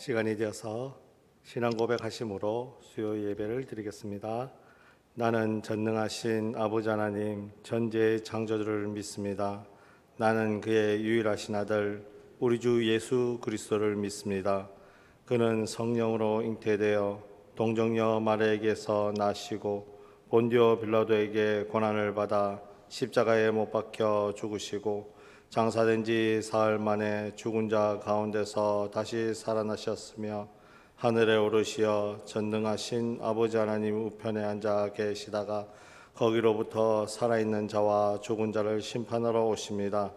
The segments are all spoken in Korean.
시간이 되어서 신앙 고백하심으로 수요 예배를 드리겠습니다. 나는 전능하신 아버지 하나님 전지의 창조주를 믿습니다. 나는 그의 유일하신 아들 우리 주 예수 그리스도를 믿습니다. 그는 성령으로 잉태되어 동정녀 마리아에게서 나시고 본디오 빌라도에게 고난을 받아 십자가에 못 박혀 죽으시고 장사된 지 사흘 만에 죽은 자 가운데서 다시 살아나셨으며 하늘에 오르시어 전능하신 아버지 하나님 우편에 앉아 계시다가 거기로부터 살아있는 자와 죽은 자를 심판하러 오십니다.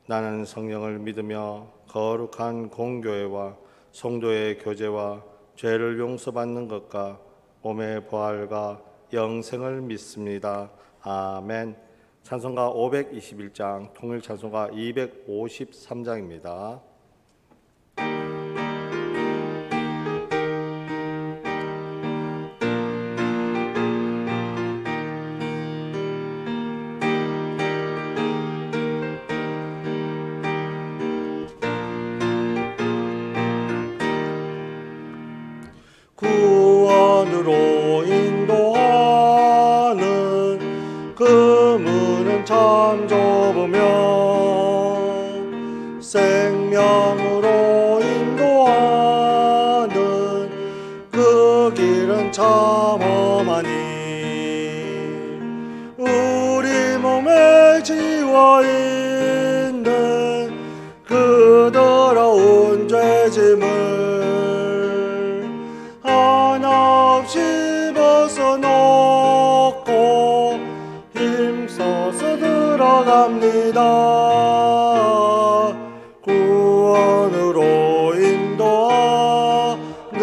나는 성령을 믿으며 거룩한 공교회와 성도의 교제와 죄를 용서받는 것과 몸의 부활과 영생을 믿습니다. 아멘. 찬송가 521장, 통일 찬송가 253장입니다. 구원으로 인도하는 그 문은 참 좁으며 생명으로 인도하는 그 길은 참 험하니 우리 몸에 지워있는 그 더러운 죄짐을 하나 없이 벗어놓고 힘써서 들어갑니다. 구원으로 인도하는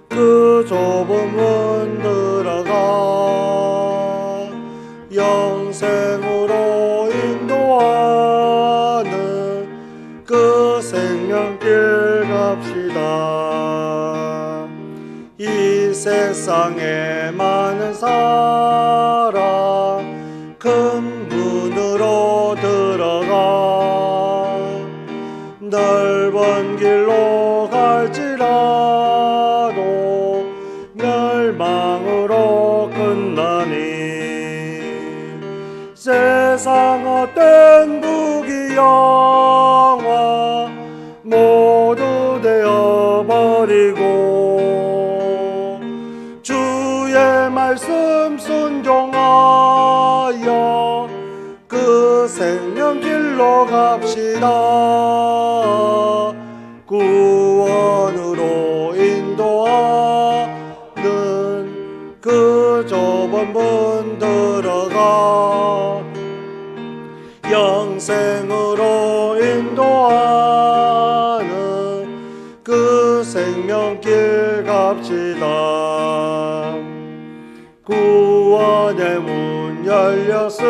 그 좁은 문 들어가 영생으로 인도하는 그 생명길 갑시다. 이 세상에 많은 사람 큰 문으로 들어가 넓은 길로 갈지라도 멸망으로 끝나니 세상 헛된 부귀영화 모두 되어버리고 주의 말씀 순종하여 그 생명길로 갑시다. 구원으로 인도하는 그 좁은 문 들어가 영생으로 인도하는 그 생명길 갑시다. 구원의 문 열렸으니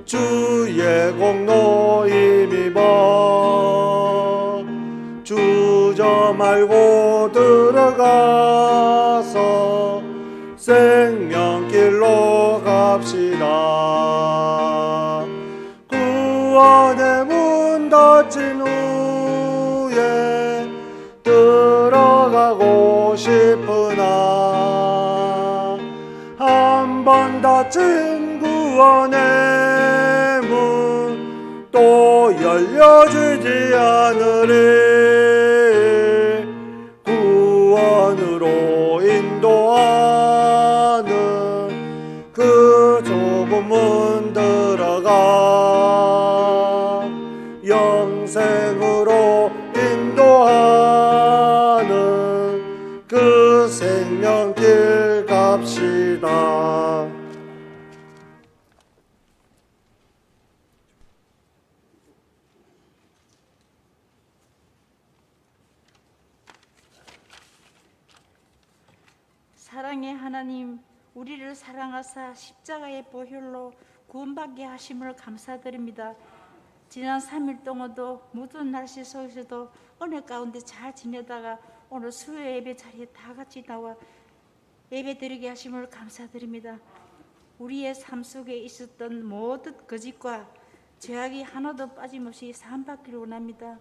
주의 공로 힘입어 주저 말고 들어가서 생명길로 갑시다. 구원의 문 닫힌 후에 들어가고 싶으나 한 번 닫힌 구원의 문 또 열려주지 않으리. 구원으로 인도하는 그 좁은 문 들어가 영생으로 인도하는 그 생명길 갑시다. 사랑의 하나님, 우리를 사랑하사 십자가의 보혈로 구원받게 하심을 감사드립니다. 지난 3일 동안도 모든 날씨 속에서도 은혜 가운데 잘 지내다가 오늘 수요 예배 자리에 다 같이 나와 예배 드리게 하심을 감사드립니다. 우리의 삶 속에 있었던 모든 거짓과 죄악이 하나도 빠짐없이 사함받기를 원합니다.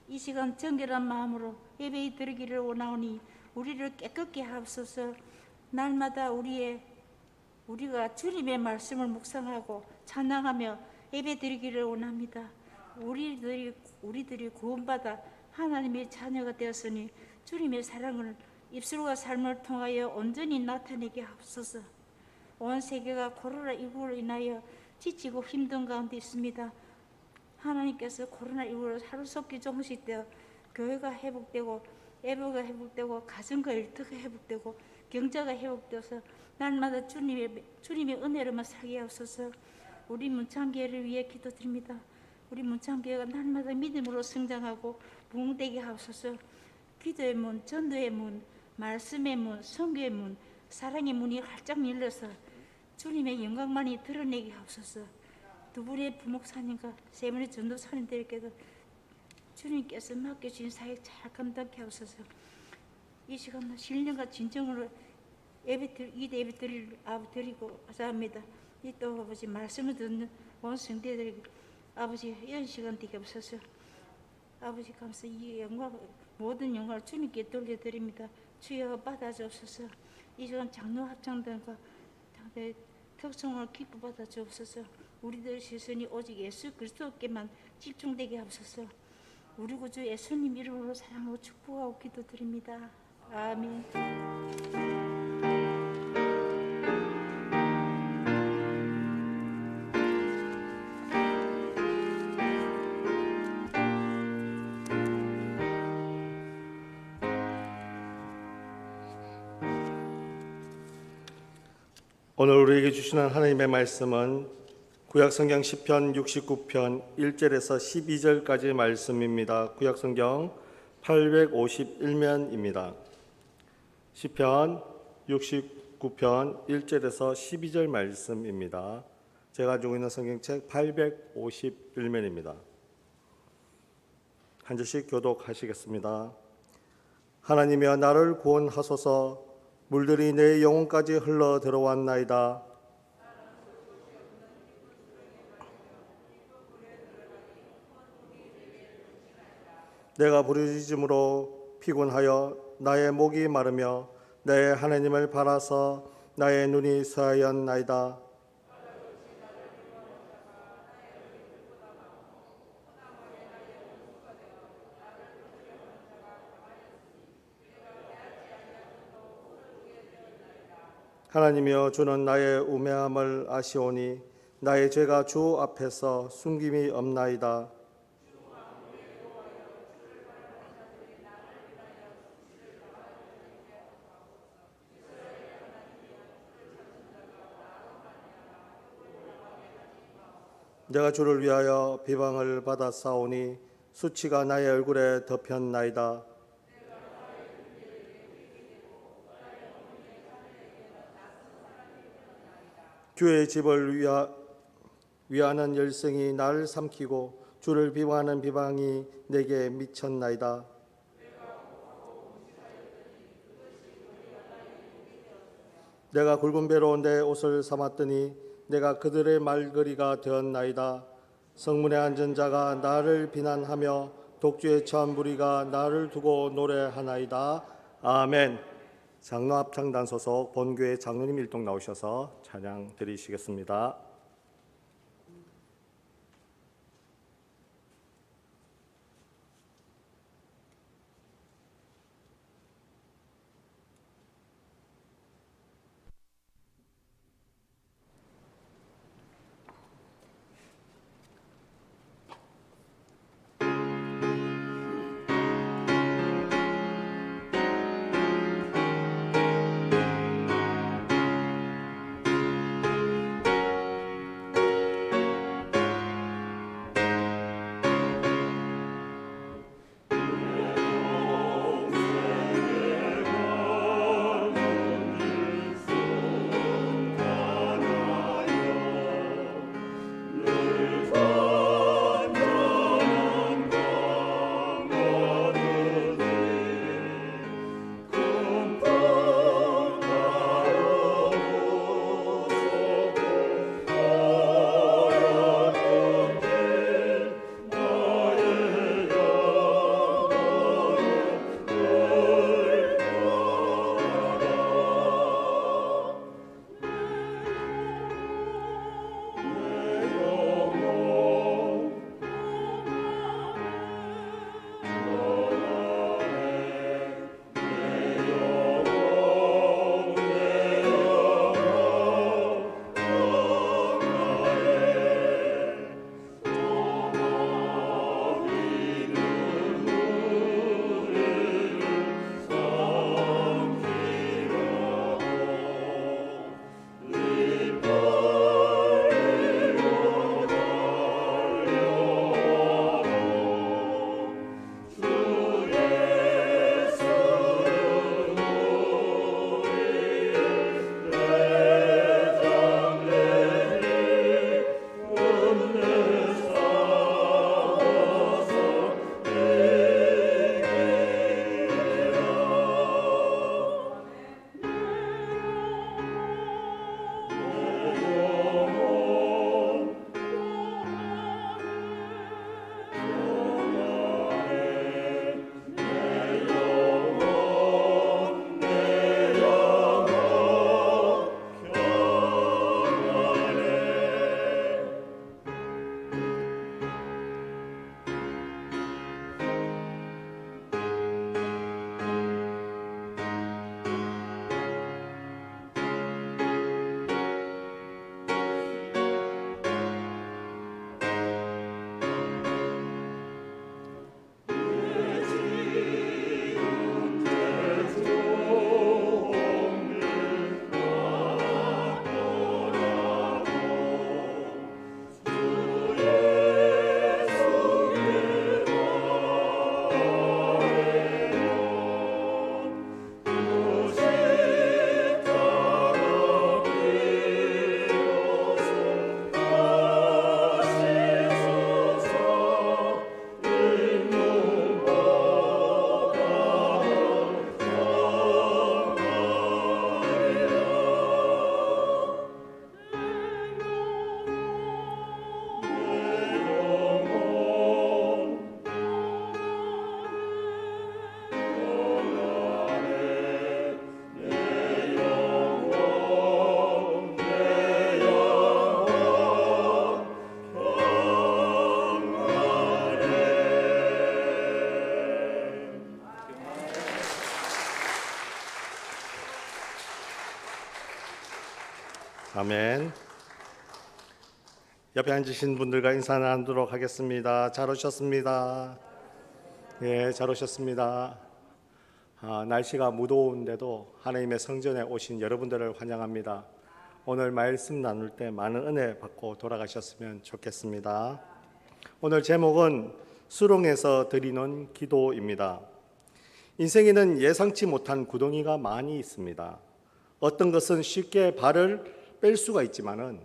이 시간 정결한 마음으로 예배에 드리기를 원하오니 우리를 깨끗게 하옵소서. 날마다 우리가 주님의 말씀을 묵상하고 찬양하며 예배 드리기를 원합니다. 우리들이 구원받아 하나님의 자녀가 되었으니 주님의 사랑을 입술과 삶을 통하여 온전히 나타내게 하옵소서. 온 세계가 코로나19로 인하여 지치고 힘든 가운데 있습니다. 하나님께서 코로나19로 하루속히 종식되어 교회가 회복되고 예배가 회복되고 가정과 일터가 회복되고 경제가 회복되어서 날마다 주님의 은혜로만 살게 하옵소서. 우리 문창교회를 위해 기도드립니다. 우리 문창교회가 날마다 믿음으로 성장하고 부흥되게 하옵소서. 기도의 문, 전도의 문, 말씀의 문, 선교의 문, 사랑의 문이 활짝 열려서 주님의 영광만이 드러내게 하옵소서. 두 분의 부목사님과 세 분의 전도사님들께도 주님께서 맡겨주신 사역 잘 감당케 하옵소서. 이 시간 신령과 진정으로 이 예배 드리고 합니다. 이 또 아버지 말씀을 듣는 온 성도들 아버지 이런 시간 되게 없어서 아버지 감사 이 영광 모든 영광을 주님께 돌려드립니다. 주여 받아주옵소서. 이 시간 장로 합창단과 당대 특성을 기뻐 받아주옵소서. 우리들 시선이 오직 예수 그리스도께만 집중되게 하옵소서. 우리 구주 예수님 이름으로 사랑하고 축복하고 기도드립니다. 아멘. 오늘 우리에게 주시는 하나님의 말씀은 구약성경 시편 69편 1절에서 12절까지의 말씀입니다. 구약성경 851면입니다. 시편 69편 1절에서 12절 말씀입니다. 제가 가지고 있는 성경책 851면입니다. 한 절씩 교독하시겠습니다. 하나님이여 나를 구원하소서. 물들이 내 영혼까지 흘러 들어왔나이다. 내가 부르짖음으로 피곤하여 나의 목이 마르며 내 하나님을 바라서 나의 눈이 쇠하였나이다. 하나님이여 주는 나의 우매함을 아시오니 나의 죄가 주 앞에서 숨김이 없나이다. 내가 주를 위하여 비방을 받았사오니 수치가 나의 얼굴에 덮였나이다. 주의 집을 위하는 열성이 나를 삼키고 주를 비방하는 비방이 내게 미쳤나이다. 내가 굵은 배로 내 옷을 삼았더니 내가 그들의 말거리가 되었나이다. 성문에 앉은 자가 나를 비난하며 독주에 처한 무리가 나를 두고 노래하나이다. 아멘. 장로 합창단 소속 본교회 장로님 일동 나오셔서 찬양 드리시겠습니다. 아멘. 옆에 앉으신 분들과 인사 나누도록 하겠습니다. 잘 오셨습니다. 예, 잘 오셨습니다. 날씨가 무더운데도 하나님의 성전에 오신 여러분들을 환영합니다. 오늘 말씀 나눌 때 많은 은혜 받고 돌아가셨으면 좋겠습니다. 오늘 제목은 수렁에서 드리는 기도입니다. 인생에는 예상치 못한 구덩이가 많이 있습니다. 어떤 것은 쉽게 발을 뺄 수가 있지만은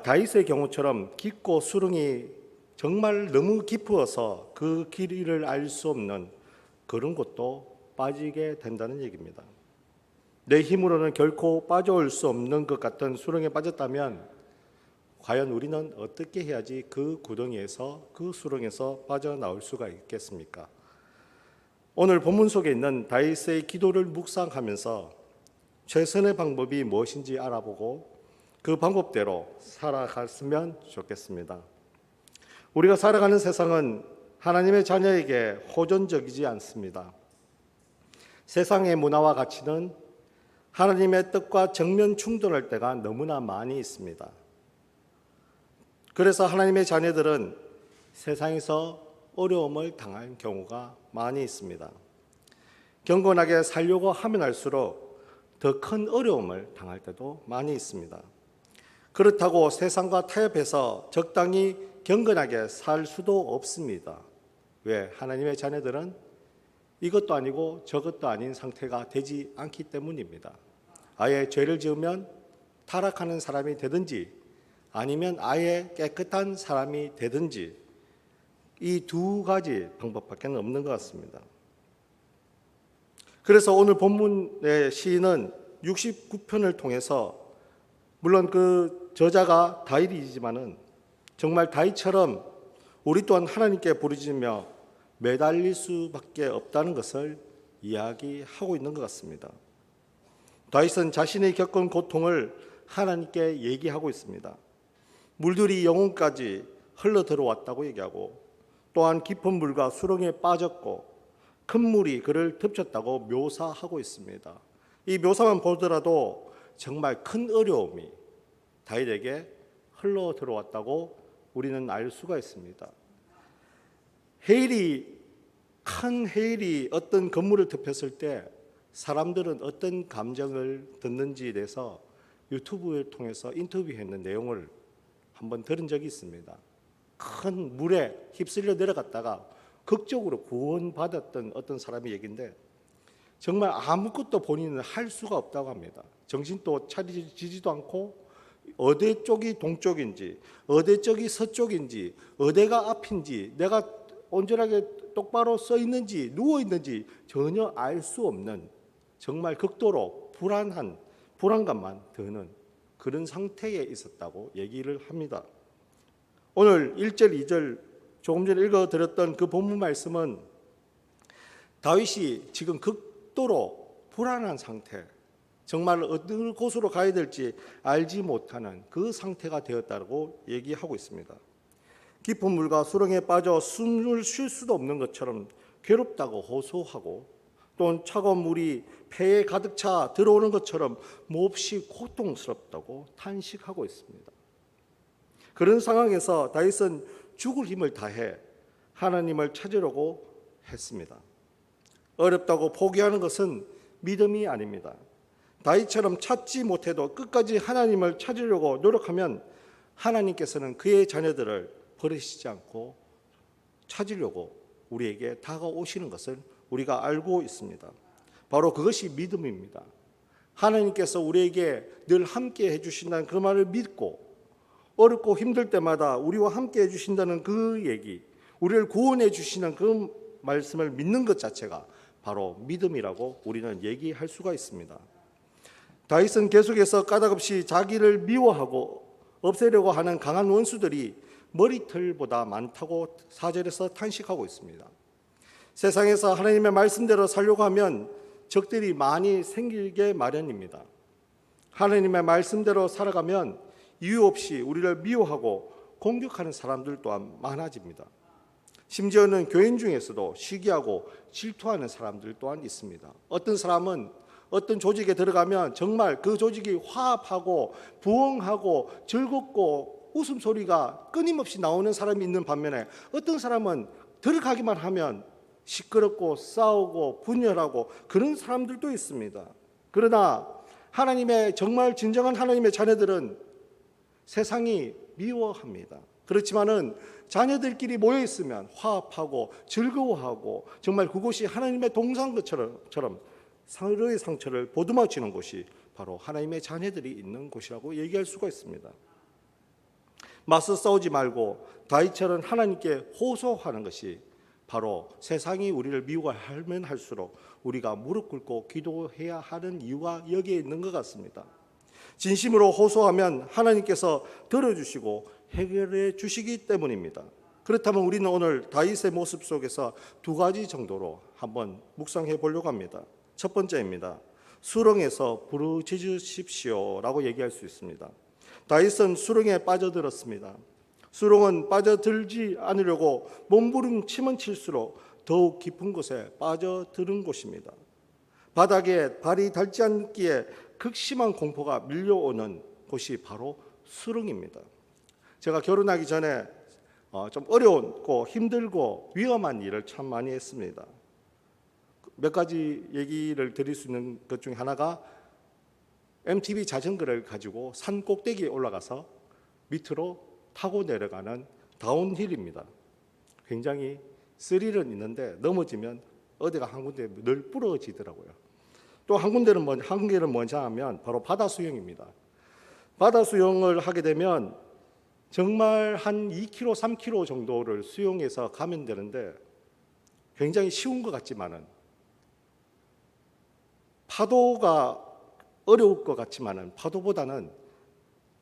다윗의 경우처럼 깊고 수렁이 정말 너무 깊어서 그 길이를 알 수 없는 그런 곳도 빠지게 된다는 얘기입니다. 내 힘으로는 결코 빠져올 수 없는 것 같은 수렁에 빠졌다면 과연 우리는 어떻게 해야지 그 구덩이에서, 그 수렁에서 빠져나올 수가 있겠습니까? 오늘 본문 속에 있는 다윗의 기도를 묵상하면서 최선의 방법이 무엇인지 알아보고 그 방법대로 살아갔으면 좋겠습니다. 우리가 살아가는 세상은 하나님의 자녀에게 호전적이지 않습니다. 세상의 문화와 가치는 하나님의 뜻과 정면 충돌할 때가 너무나 많이 있습니다. 그래서 하나님의 자녀들은 세상에서 어려움을 당할 경우가 많이 있습니다. 경건하게 살려고 하면 할수록 더 큰 어려움을 당할 때도 많이 있습니다. 그렇다고 세상과 타협해서 적당히 경건하게 살 수도 없습니다. 왜? 하나님의 자녀들은 이것도 아니고 저것도 아닌 상태가 되지 않기 때문입니다. 아예 죄를 지으면 타락하는 사람이 되든지 아니면 아예 깨끗한 사람이 되든지 이 두 가지 방법밖에 없는 것 같습니다. 그래서 오늘 본문의 시인은 69편을 통해서 물론 그 저자가 다윗이지만은 정말 다윗처럼 우리 또한 하나님께 부르짖으며 매달릴 수밖에 없다는 것을 이야기하고 있는 것 같습니다. 다윗은 자신이 겪은 고통을 하나님께 얘기하고 있습니다. 물들이 영혼까지 흘러 들어왔다고 얘기하고 또한 깊은 물과 수렁에 빠졌고 큰 물이 그를 덮쳤다고 묘사하고 있습니다. 이 묘사만 보더라도 정말 큰 어려움이 다윗에게 흘러 들어왔다고 우리는 알 수가 있습니다. 큰 해일이 어떤 건물을 덮였을 때 사람들은 어떤 감정을 듣는지에 대해서 유튜브를 통해서 인터뷰했는 내용을 한번 들은 적이 있습니다. 큰 물에 휩쓸려 내려갔다가 극적으로 구원받았던 어떤 사람의 얘기인데 정말 아무것도 본인은 할 수가 없다고 합니다. 정신도 차리지도 않고 어디 쪽이 동쪽인지 어디 쪽이 서쪽인지 어디가 앞인지 내가 온전하게 똑바로 서 있는지 누워 있는지 전혀 알 수 없는 정말 극도로 불안감만 드는 그런 상태에 있었다고 얘기를 합니다. 오늘 1절, 2절 조금 전에 읽어드렸던 그 본문 말씀은 다윗이 지금 극도로 불안한 상태, 정말 어느 곳으로 가야 될지 알지 못하는 그 상태가 되었다고 얘기하고 있습니다. 깊은 물과 수렁에 빠져 숨을 쉴 수도 없는 것처럼 괴롭다고 호소하고 또 차가운 물이 폐에 가득 차 들어오는 것처럼 몹시 고통스럽다고 탄식하고 있습니다. 그런 상황에서 다윗은 죽을 힘을 다해 하나님을 찾으려고 했습니다. 어렵다고 포기하는 것은 믿음이 아닙니다. 다윗처럼 찾지 못해도 끝까지 하나님을 찾으려고 노력하면 하나님께서는 그의 자녀들을 버리시지 않고 찾으려고 우리에게 다가오시는 것을 우리가 알고 있습니다. 바로 그것이 믿음입니다. 하나님께서 우리에게 늘 함께 해주신다는 그 말을 믿고 어렵고 힘들 때마다 우리와 함께 해주신다는 그 얘기, 우리를 구원해 주시는 그 말씀을 믿는 것 자체가 바로 믿음이라고 우리는 얘기할 수가 있습니다. 다윗은 계속해서 까닭없이 자기를 미워하고 없애려고 하는 강한 원수들이 머리털보다 많다고 4절에서 탄식하고 있습니다. 세상에서 하나님의 말씀대로 살려고 하면 적들이 많이 생기게 마련입니다. 하나님의 말씀대로 살아가면 이유 없이 우리를 미워하고 공격하는 사람들 또한 많아집니다. 심지어는 교인 중에서도 시기하고 질투하는 사람들 또한 있습니다. 어떤 사람은 어떤 조직에 들어가면 정말 그 조직이 화합하고 부흥하고 즐겁고 웃음소리가 끊임없이 나오는 사람이 있는 반면에 어떤 사람은 들어가기만 하면 시끄럽고 싸우고 분열하고 그런 사람들도 있습니다. 그러나 하나님의 정말 진정한 하나님의 자녀들은 세상이 미워합니다. 그렇지만은 자녀들끼리 모여 있으면 화합하고 즐거워하고 정말 그곳이 하나님의 동산 것처럼 서로의 상처를 보듬어주는 곳이 바로 하나님의 자녀들이 있는 곳이라고 얘기할 수가 있습니다. 맞서 싸우지 말고 다윗처럼 하나님께 호소하는 것이 바로 세상이 우리를 미워하면 할수록 우리가 무릎 꿇고 기도해야 하는 이유가 여기에 있는 것 같습니다. 진심으로 호소하면 하나님께서 들어주시고 해결해 주시기 때문입니다. 그렇다면 우리는 오늘 다윗의 모습 속에서 두 가지 정도로 한번 묵상해 보려고 합니다. 첫 번째입니다. 수렁에서 부르짖으십시오라고 얘기할 수 있습니다. 다윗은 수렁에 빠져들었습니다. 수렁은 빠져들지 않으려고 몸부림치면 칠수록 더욱 깊은 곳에 빠져드는 곳입니다. 바닥에 발이 닿지 않기에 극심한 공포가 밀려오는 곳이 바로 수렁입니다. 제가 결혼하기 전에 좀 어려웠고 힘들고 위험한 일을 참 많이 했습니다. 몇 가지 얘기를 드릴 수 있는 것 중에 하나가 MTB 자전거를 가지고 산 꼭대기에 올라가서 밑으로 타고 내려가는 다운힐입니다. 굉장히 스릴은 있는데 넘어지면 어디가 한 군데 늘 부러지더라고요. 또 한 군데는 한 개는 뭐냐 하면 바로 바다 수영입니다. 바다 수영을 하게 되면 정말 한 2km, 3km 정도를 수영해서 가면 되는데 굉장히 쉬운 것 같지만은 파도가 어려울 것 같지만은 파도보다는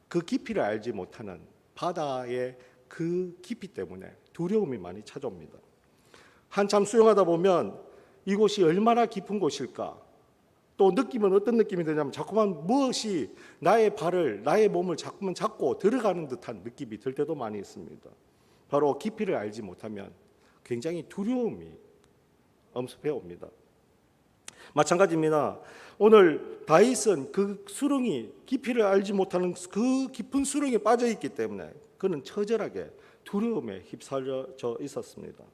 그 깊이를 알지 못하는 바다의 그 깊이 때문에 두려움이 많이 찾아옵니다. 한참 수영하다 보면 이곳이 얼마나 깊은 곳일까? 또 느낌은 어떤 느낌이 드냐면 자꾸만 무엇이 나의 발을, 나의 몸을 자꾸만 잡고 들어가는 듯한 느낌이 들 때도 많이 있습니다. 바로 깊이를 알지 못하면 굉장히 두려움이 엄습해 옵니다. 마찬가지입니다. 오늘 다윗은 그 수렁이 깊이를 알지 못하는 그 깊은 수렁에 빠져 있기 때문에 그는 처절하게 두려움에 휩쓸려져 있었습니다.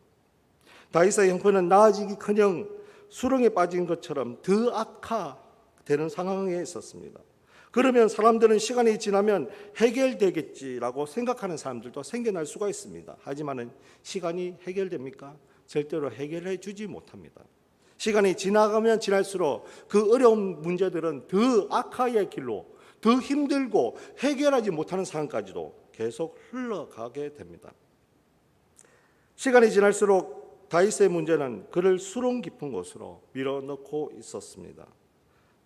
다윗의 형편은 나아지기커녕 수렁에 빠진 것처럼 더 악화되는 상황에 있었습니다. 그러면 사람들은 시간이 지나면 해결되겠지라고 생각하는 사람들도 생겨날 수가 있습니다. 하지만 시간이 해결됩니까? 절대로 해결해 주지 못합니다. 시간이 지나가면 지날수록 그 어려운 문제들은 더 악화의 길로 더 힘들고 해결하지 못하는 상황까지도 계속 흘러가게 됩니다. 시간이 지날수록 다윗의 문제는 그를 수렁 깊은 곳으로 밀어넣고 있었습니다.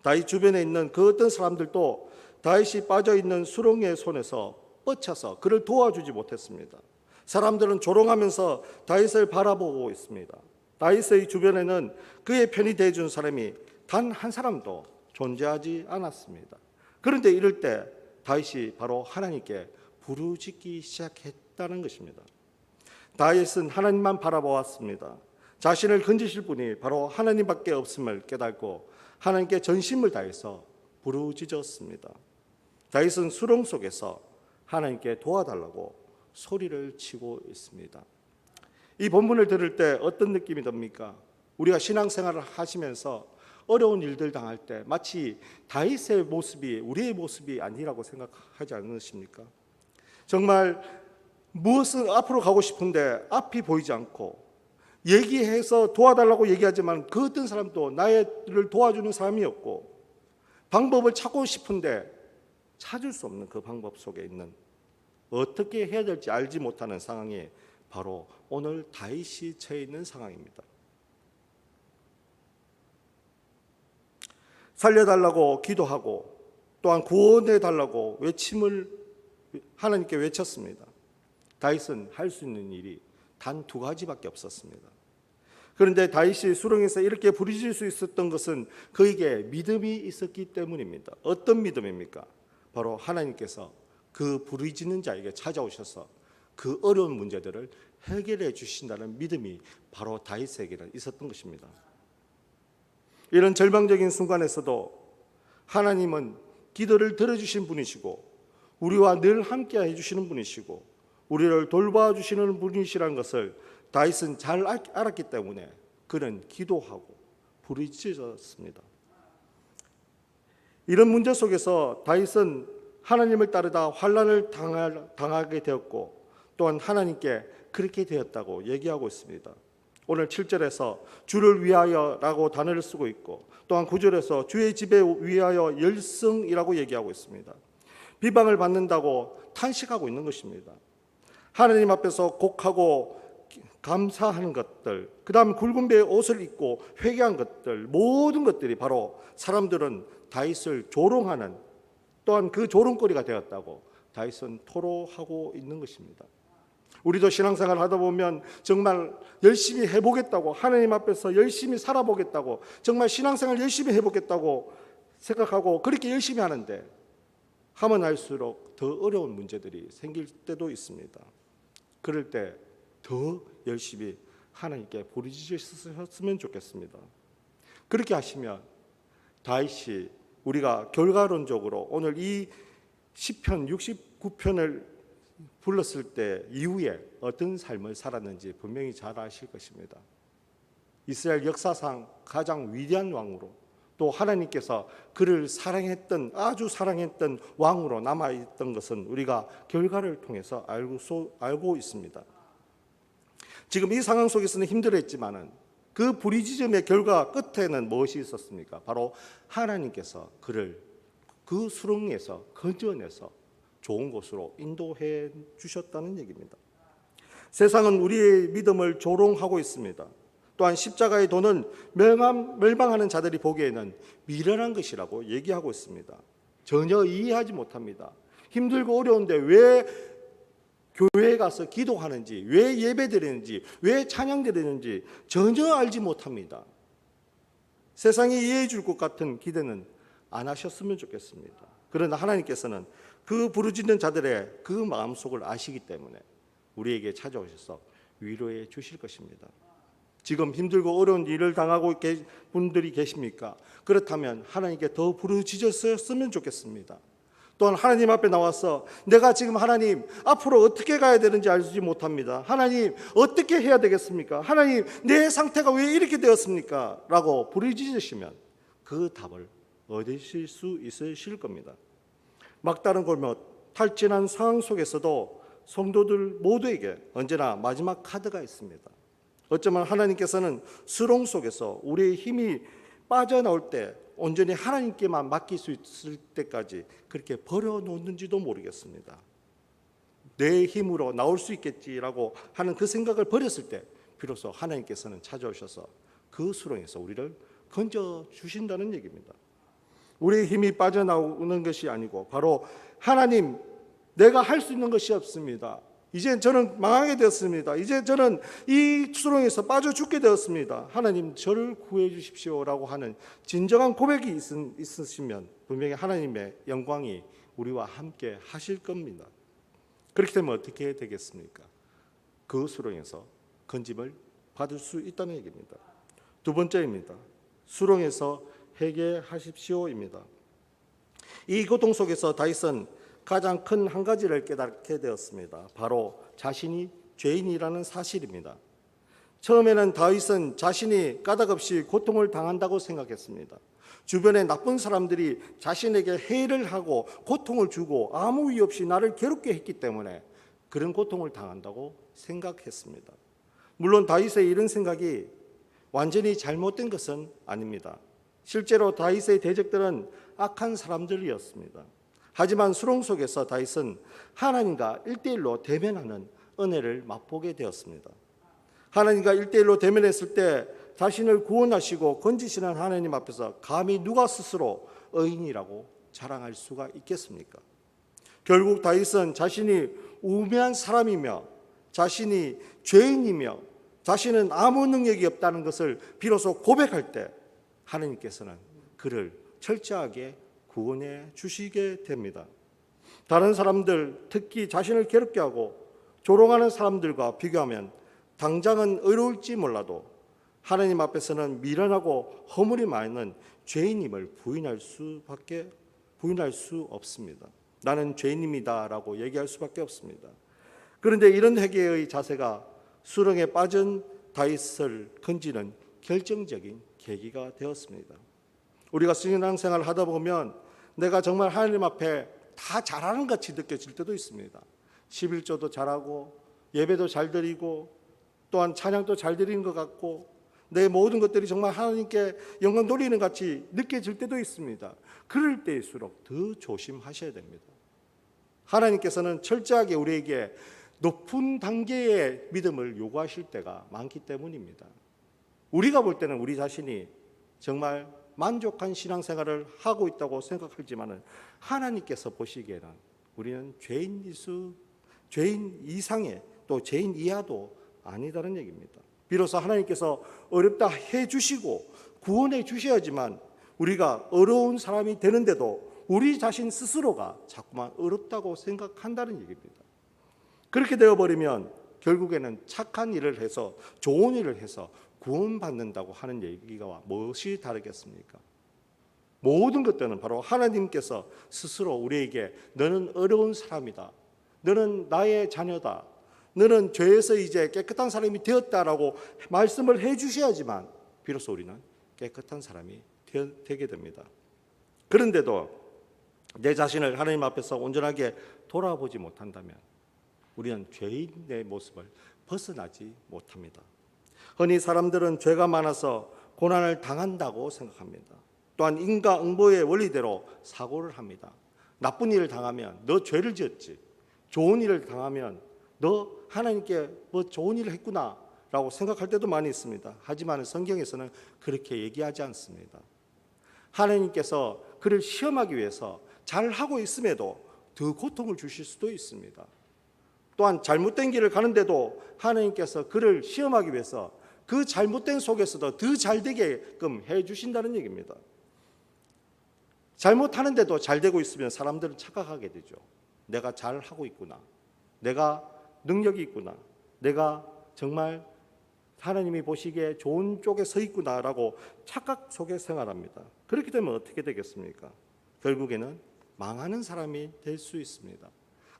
다윗 주변에 있는 그 어떤 사람들도 다윗이 빠져있는 수렁의 손에서 뻗쳐서 그를 도와주지 못했습니다. 사람들은 조롱하면서 다윗을 바라보고 있습니다. 다윗의 주변에는 그의 편이 대해준 사람이 단 한 사람도 존재하지 않았습니다. 그런데 이럴 때 다윗이 바로 하나님께 부르짖기 시작했다는 것입니다. 다윗은 하나님만 바라보았습니다. 자신을 건지실 분이 바로 하나님밖에 없음을 깨닫고 하나님께 전심을 다해서 부르짖었습니다. 다윗은 수렁 속에서 하나님께 도와달라고 소리를 치고 있습니다. 이 본문을 들을 때 어떤 느낌이 듭니까? 우리가 신앙생활을 하시면서 어려운 일들 당할 때 마치 다윗의 모습이 우리의 모습이 아니라고 생각하지 않으십니까? 정말 무엇은 앞으로 가고 싶은데 앞이 보이지 않고 얘기해서 도와달라고 얘기하지만 그 어떤 사람도 나를 도와주는 사람이 없고 방법을 찾고 싶은데 찾을 수 없는 그 방법 속에 있는 어떻게 해야 될지 알지 못하는 상황이 바로 오늘 다윗이 처해 있는 상황입니다. 살려달라고 기도하고 또한 구원해달라고 외침을 하나님께 외쳤습니다. 다윗은 할 수 있는 일이 단 두 가지밖에 없었습니다. 그런데 다윗이 수렁에서 이렇게 부르짖을 수 있었던 것은 그에게 믿음이 있었기 때문입니다. 어떤 믿음입니까? 바로 하나님께서 그 부르짖는 자에게 찾아오셔서 그 어려운 문제들을 해결해 주신다는 믿음이 바로 다윗에게는 있었던 것입니다. 이런 절망적인 순간에서도 하나님은 기도를 들어주신 분이시고 우리와 늘 함께 해주시는 분이시고 우리를 돌봐주시는 분이시라는 것을 다윗은 잘 알았기 때문에 그는 기도하고 부르짖었습니다. 이런 문제 속에서 다윗은 하나님을 따르다 환난을 당하게 되었고 또한 하나님께 그렇게 되었다고 얘기하고 있습니다. 오늘 7절에서 주를 위하여라고 단어를 쓰고 있고 또한 9절에서 주의 집에 위하여 열성이라고 얘기하고 있습니다. 비방을 받는다고 탄식하고 있는 것입니다. 하나님 앞에서 곡하고 감사하는 것들, 그 다음 굵은 배의 옷을 입고 회개한 것들, 모든 것들이 바로 사람들은 다윗을 조롱하는 또한 그 조롱거리가 되었다고 다윗은 토로하고 있는 것입니다. 우리도 신앙생활 하다 보면 정말 열심히 해보겠다고 하나님 앞에서 열심히 살아보겠다고 정말 신앙생활 열심히 해보겠다고 생각하고 그렇게 열심히 하는데 하면 할수록 더 어려운 문제들이 생길 때도 있습니다. 그럴 때 더 열심히 하나님께 부르짖으셨으면 좋겠습니다. 그렇게 하시면 다윗이 우리가 결과론적으로 오늘 이 시편 69편을 불렀을 때 이후에 어떤 삶을 살았는지 분명히 잘 아실 것입니다. 이스라엘 역사상 가장 위대한 왕으로 또 하나님께서 그를 사랑했던 아주 사랑했던 왕으로 남아있던 것은 우리가 결과를 통해서 알고 있습니다. 지금 이 상황 속에서는 힘들었지만은 그 부르짖음의 결과 끝에는 무엇이 있었습니까? 바로 하나님께서 그를 그 수렁에서 건져내서 좋은 곳으로 인도해 주셨다는 얘기입니다. 세상은 우리의 믿음을 조롱하고 있습니다. 또한 십자가의 도는 멸망하는 자들이 보기에는 미련한 것이라고 얘기하고 있습니다. 전혀 이해하지 못합니다. 힘들고 어려운데 왜 교회에 가서 기도하는지, 왜 예배 드리는지, 왜 찬양 드리는지 전혀 알지 못합니다. 세상이 이해해 줄 것 같은 기대는 안 하셨으면 좋겠습니다. 그러나 하나님께서는 그 부르짖는 자들의 그 마음속을 아시기 때문에 우리에게 찾아오셔서 위로해 주실 것입니다. 지금 힘들고 어려운 일을 당하고 분들이 계십니까? 그렇다면 하나님께 더 부르짖었으면 좋겠습니다. 또한 하나님 앞에 나와서 내가 지금 하나님 앞으로 어떻게 가야 되는지 알지 못합니다. 하나님 어떻게 해야 되겠습니까? 하나님 내 상태가 왜 이렇게 되었습니까? 라고 부르짖으시면 그 답을 얻으실 수 있으실 겁니다. 막다른 골목 탈진한 상황 속에서도 성도들 모두에게 언제나 마지막 카드가 있습니다. 어쩌면 하나님께서는 수렁 속에서 우리의 힘이 빠져나올 때 온전히 하나님께만 맡길 수 있을 때까지 그렇게 버려놓는지도 모르겠습니다. 내 힘으로 나올 수 있겠지라고 하는 그 생각을 버렸을 때 비로소 하나님께서는 찾아오셔서 그 수렁에서 우리를 건져주신다는 얘기입니다. 우리의 힘이 빠져나오는 것이 아니고 바로 하나님 내가 할 수 있는 것이 없습니다. 이제 저는 망하게 되었습니다. 이제 저는 이 수렁에서 빠져 죽게 되었습니다. 하나님 저를 구해 주십시오라고 하는 진정한 고백이 있으시면 분명히 하나님의 영광이 우리와 함께 하실 겁니다. 그렇게 되면 어떻게 되겠습니까? 그 수렁에서 건짐을 받을 수 있다는 얘기입니다. 두 번째입니다. 수렁에서 회개하십시오입니다. 이 고통 속에서 다윗은 가장 큰 한 가지를 깨닫게 되었습니다. 바로 자신이 죄인이라는 사실입니다. 처음에는 다윗은 자신이 까닭없이 고통을 당한다고 생각했습니다. 주변에 나쁜 사람들이 자신에게 해를 하고 고통을 주고 아무 이유 없이 나를 괴롭게 했기 때문에 그런 고통을 당한다고 생각했습니다. 물론 다윗의 이런 생각이 완전히 잘못된 것은 아닙니다. 실제로 다윗의 대적들은 악한 사람들이었습니다. 하지만 수렁 속에서 다윗은 하나님과 1대1로 대면하는 은혜를 맛보게 되었습니다. 하나님과 1대1로 대면했을 때 자신을 구원하시고 건지시는 하나님 앞에서 감히 누가 스스로 의인이라고 자랑할 수가 있겠습니까? 결국 다윗은 자신이 우매한 사람이며 자신이 죄인이며 자신은 아무 능력이 없다는 것을 비로소 고백할 때 하나님께서는 그를 철저하게 구원해 주시게 됩니다. 다른 사람들, 특히 자신을 괴롭게 하고 조롱하는 사람들과 비교하면 당장은 어려울지 몰라도 하나님 앞에서는 미련하고 허물이 많은 죄인임을 부인할 수 없습니다. 나는 죄인입니다라고 얘기할 수밖에 없습니다. 그런데 이런 회개의 자세가 수렁에 빠진 다윗을 건지는 결정적인 계기가 되었습니다. 우리가 신앙생활을 하다 보면 내가 정말 하나님 앞에 다 잘하는 것 같이 느껴질 때도 있습니다. 11조도 잘하고 예배도 잘 드리고 또한 찬양도 잘 드리는 것 같고 내 모든 것들이 정말 하나님께 영광 돌리는 것 같이 느껴질 때도 있습니다. 그럴 때일수록 더 조심하셔야 됩니다. 하나님께서는 철저하게 우리에게 높은 단계의 믿음을 요구하실 때가 많기 때문입니다. 우리가 볼 때는 우리 자신이 정말 만족한 신앙생활을 하고 있다고 생각하지만 하나님께서 보시기에는 우리는 죄인 이상의 또 죄인 이하도 아니다는 얘기입니다. 비로소 하나님께서 어렵다 해주시고 구원해 주셔야지만 우리가 어려운 사람이 되는데도 우리 자신 스스로가 자꾸만 어렵다고 생각한다는 얘기입니다. 그렇게 되어버리면 결국에는 착한 일을 해서 좋은 일을 해서 구원받는다고 하는 얘기가 무엇이 다르겠습니까? 모든 것들은 바로 하나님께서 스스로 우리에게 너는 어려운 사람이다, 너는 나의 자녀다, 너는 죄에서 이제 깨끗한 사람이 되었다라고 말씀을 해주셔야지만 비로소 우리는 깨끗한 사람이 되게 됩니다. 그런데도 내 자신을 하나님 앞에서 온전하게 돌아보지 못한다면 우리는 죄인의 모습을 벗어나지 못합니다. 흔히 사람들은 죄가 많아서 고난을 당한다고 생각합니다. 또한 인과응보의 원리대로 사고를 합니다. 나쁜 일을 당하면 너 죄를 지었지, 좋은 일을 당하면 너 하나님께 뭐 좋은 일을 했구나 라고 생각할 때도 많이 있습니다. 하지만 성경에서는 그렇게 얘기하지 않습니다. 하나님께서 그를 시험하기 위해서 잘하고 있음에도 더 고통을 주실 수도 있습니다. 또한 잘못된 길을 가는데도 하나님께서 그를 시험하기 위해서 그 잘못된 속에서도 더 잘되게끔 해주신다는 얘기입니다. 잘못하는데도 잘되고 있으면 사람들은 착각하게 되죠. 내가 잘하고 있구나, 내가 능력이 있구나, 내가 정말 하나님이 보시기에 좋은 쪽에 서 있구나라고 착각 속에 생활합니다. 그렇게 되면 어떻게 되겠습니까? 결국에는 망하는 사람이 될 수 있습니다.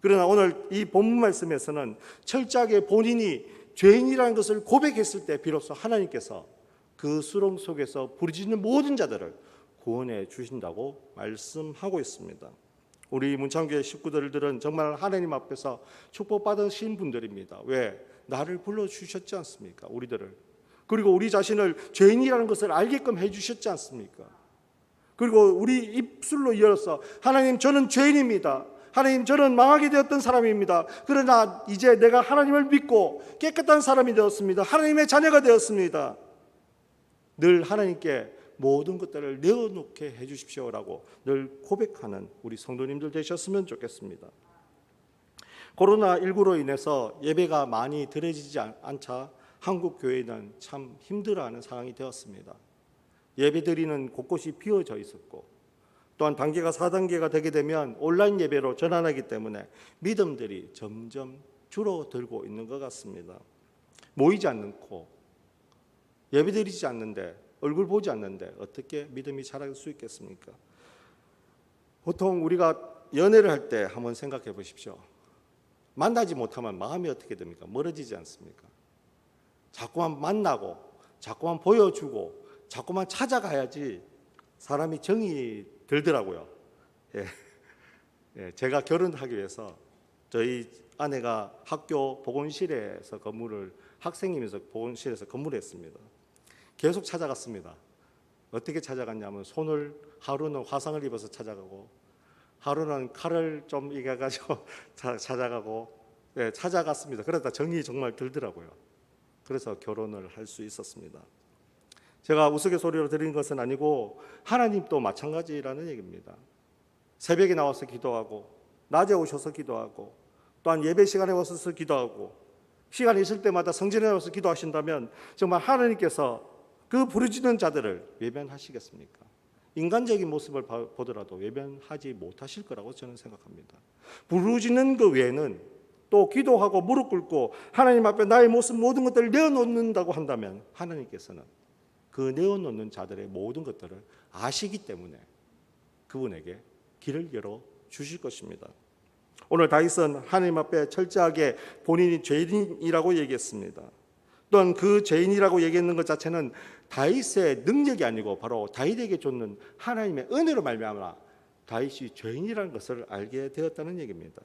그러나 오늘 이 본문 말씀에서는 철저하게 본인이 죄인이라는 것을 고백했을 때 비로소 하나님께서 그 수렁 속에서 부르짖는 모든 자들을 구원해 주신다고 말씀하고 있습니다. 우리 문창교회 식구들은 정말 하나님 앞에서 축복받으신 분들입니다. 왜? 나를 불러주셨지 않습니까? 우리들을. 그리고 우리 자신을 죄인이라는 것을 알게끔 해주셨지 않습니까? 그리고 우리 입술로 이어서 하나님 저는 죄인입니다, 하나님 저는 망하게 되었던 사람입니다, 그러나 이제 내가 하나님을 믿고 깨끗한 사람이 되었습니다, 하나님의 자녀가 되었습니다, 늘 하나님께 모든 것들을 내어놓게 해주십시오라고 늘 고백하는 우리 성도님들 되셨으면 좋겠습니다. 코로나19로 인해서 예배가 많이 드려지지 않자 한국 교회는 참 힘들어하는 상황이 되었습니다. 예배드리는 곳곳이 비어져 있었고 또한 단계가 4단계가 되게 되면 온라인 예배로 전환하기 때문에 믿음들이 점점 줄어들고 있는 것 같습니다. 모이지 않고 예배드리지 않는데, 얼굴 보지 않는데 어떻게 믿음이 자랄 수 있겠습니까? 보통 우리가 연애를 할 때 한번 생각해 보십시오. 만나지 못하면 마음이 어떻게 됩니까? 멀어지지 않습니까? 자꾸만 만나고 자꾸만 보여주고 자꾸만 찾아가야지 사람이 정이 들더라고요. 제가 결혼하기 위해서 저희 아내가 학교 보건실에서 학생이면서 보건실에서 근무를 했습니다. 계속 찾아갔습니다. 어떻게 찾아갔냐면 하루는 화상을 입어서 찾아가고 하루는 칼을 좀 이겨가지고 찾아가고 찾아갔습니다. 그러다 정이 정말 들더라고요. 그래서 결혼을 할 수 있었습니다. 제가 우스갯소리로 드린 것은 아니고 하나님도 마찬가지라는 얘기입니다. 새벽에 나와서 기도하고 낮에 오셔서 기도하고 또한 예배 시간에 와서 기도하고 시간이 있을 때마다 성전에 와서 기도하신다면 정말 하나님께서 그 부르짖는 자들을 외면하시겠습니까? 인간적인 모습을 보더라도 외면하지 못하실 거라고 저는 생각합니다. 부르짖는 그 외에는 또 기도하고 무릎 꿇고 하나님 앞에 나의 모습 모든 것들을 내어놓는다고 한다면 하나님께서는 그 내어놓는 자들의 모든 것들을 아시기 때문에 그분에게 길을 열어 주실 것입니다. 오늘 다윗은 하나님 앞에 철저하게 본인이 죄인이라고 얘기했습니다. 또한 그 죄인이라고 얘기했는 것 자체는 다윗의 능력이 아니고 바로 다윗에게 줬는 하나님의 은혜로 말미암아 다윗이 죄인이라는 것을 알게 되었다는 얘기입니다.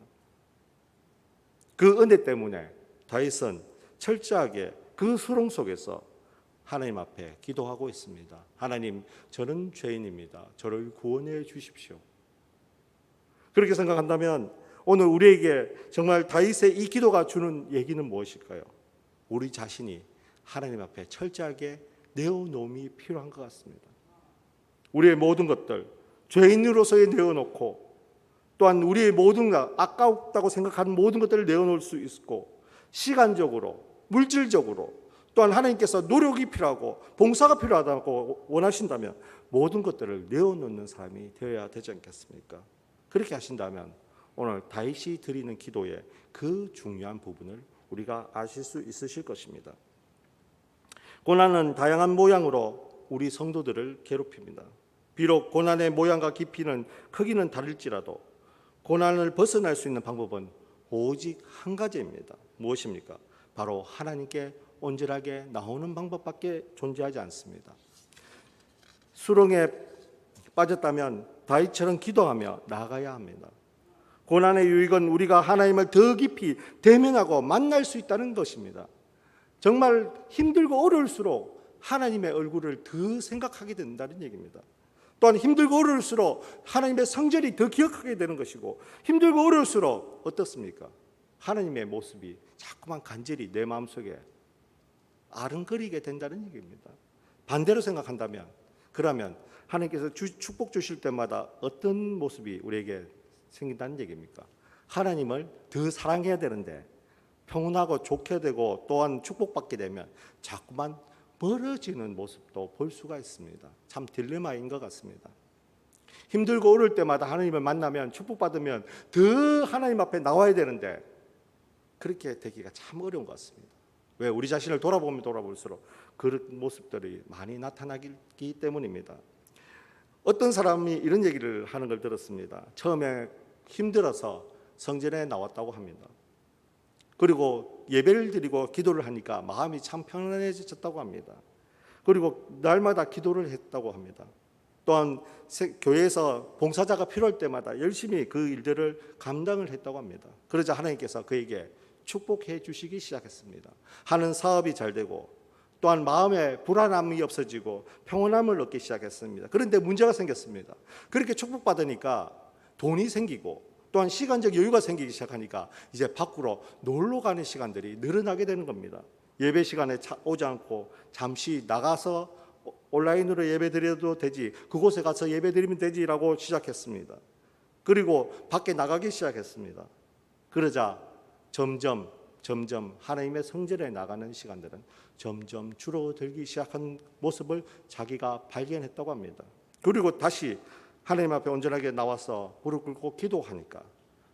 그 은혜 때문에 다윗은 철저하게 그 수렁 속에서 하나님 앞에 기도하고 있습니다. 하나님, 저는 죄인입니다. 저를 구원해 주십시오. 그렇게 생각한다면 오늘 우리에게 정말 다윗의 이 기도가 주는 얘기는 무엇일까요? 우리 자신이 하나님 앞에 철저하게 내어놓음이 필요한 것 같습니다. 우리의 모든 것들 죄인으로서의 내어놓고 또한 우리의 모든 아깝다고 생각하는 모든 것들을 내어놓을 수 있고 시간적으로 물질적으로 또한 하나님께서 노력이 필요하고 봉사가 필요하다고 원하신다면 모든 것들을 내어놓는 사람이 되어야 되지 않겠습니까? 그렇게 하신다면 오늘 다윗이 드리는 기도의 그 중요한 부분을 우리가 아실 수 있으실 것입니다. 고난은 다양한 모양으로 우리 성도들을 괴롭힙니다. 비록 고난의 모양과 깊이는 크기는 다를지라도 고난을 벗어날 수 있는 방법은 오직 한 가지입니다. 무엇입니까? 바로 하나님께 온전하게 나오는 방법밖에 존재하지 않습니다. 수렁에 빠졌다면 다윗처럼 기도하며 나아가야 합니다. 고난의 유익은 우리가 하나님을 더 깊이 대면하고 만날 수 있다는 것입니다. 정말 힘들고 어려울수록 하나님의 얼굴을 더 생각하게 된다는 얘기입니다. 또한 힘들고 어려울수록 하나님의 성전이 더 기억하게 되는 것이고 힘들고 어려울수록 어떻습니까? 하나님의 모습이 자꾸만 간절히 내 마음속에 아른거리게 된다는 얘기입니다. 반대로 생각한다면 그러면 하나님께서 축복 주실 때마다 어떤 모습이 우리에게 생긴다는 얘기입니까? 하나님을 더 사랑해야 되는데 평온하고 좋게 되고 또한 축복받게 되면 자꾸만 멀어지는 모습도 볼 수가 있습니다. 참 딜레마인 것 같습니다. 힘들고 어려울 때마다 하나님을 만나면 축복받으면 더 하나님 앞에 나와야 되는데 그렇게 되기가 참 어려운 것 같습니다. 왜? 우리 자신을 돌아보면 돌아볼수록 그런 모습들이 많이 나타나기 때문입니다. 어떤 사람이 이런 얘기를 하는 걸 들었습니다. 처음에 힘들어서 성전에 나왔다고 합니다. 그리고 예배를 드리고 기도를 하니까 마음이 참 편안해졌다고 합니다. 그리고 날마다 기도를 했다고 합니다. 또한 교회에서 봉사자가 필요할 때마다 열심히 그 일들을 감당을 했다고 합니다. 그러자 하나님께서 그에게 축복해 주시기 시작했습니다. 하는 사업이 잘 되고 또한 마음에 불안함이 없어지고 평온함을 얻기 시작했습니다. 그런데 문제가 생겼습니다. 그렇게 축복받으니까 돈이 생기고 또한 시간적 여유가 생기기 시작하니까 이제 밖으로 놀러 가는 시간들이 늘어나게 되는 겁니다. 예배 시간에 오지 않고 잠시 나가서 온라인으로 예배 드려도 되지, 그곳에 가서 예배 드리면 되지라고 시작했습니다. 그리고 밖에 나가기 시작했습니다. 그러자 점점 하나님의 성전에 나가는 시간들은 점점 줄어들기 시작한 모습을 자기가 발견했다고 합니다. 그리고 다시 하나님 앞에 온전하게 나와서 무릎 꿇고 기도하니까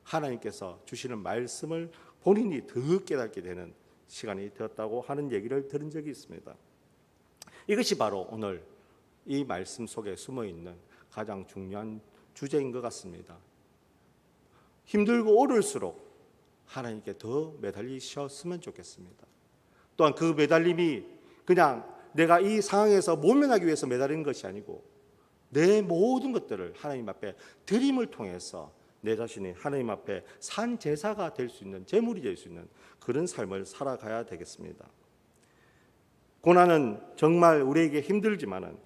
하나님께서 주시는 말씀을 본인이 더 깨닫게 되는 시간이 되었다고 하는 얘기를 들은 적이 있습니다. 이것이 바로 오늘 이 말씀 속에 숨어있는 가장 중요한 주제인 것 같습니다. 힘들고 어려울수록 하나님께 더 매달리셨으면 좋겠습니다. 또한 그 매달림이 그냥 내가 이 상황에서 모면하기 위해서 매달리는 것이 아니고 내 모든 것들을 하나님 앞에 드림을 통해서 내 자신이 하나님 앞에 산 제사가 될 수 있는, 제물이 될 수 있는 그런 삶을 살아가야 되겠습니다. 고난은 정말 우리에게 힘들지만은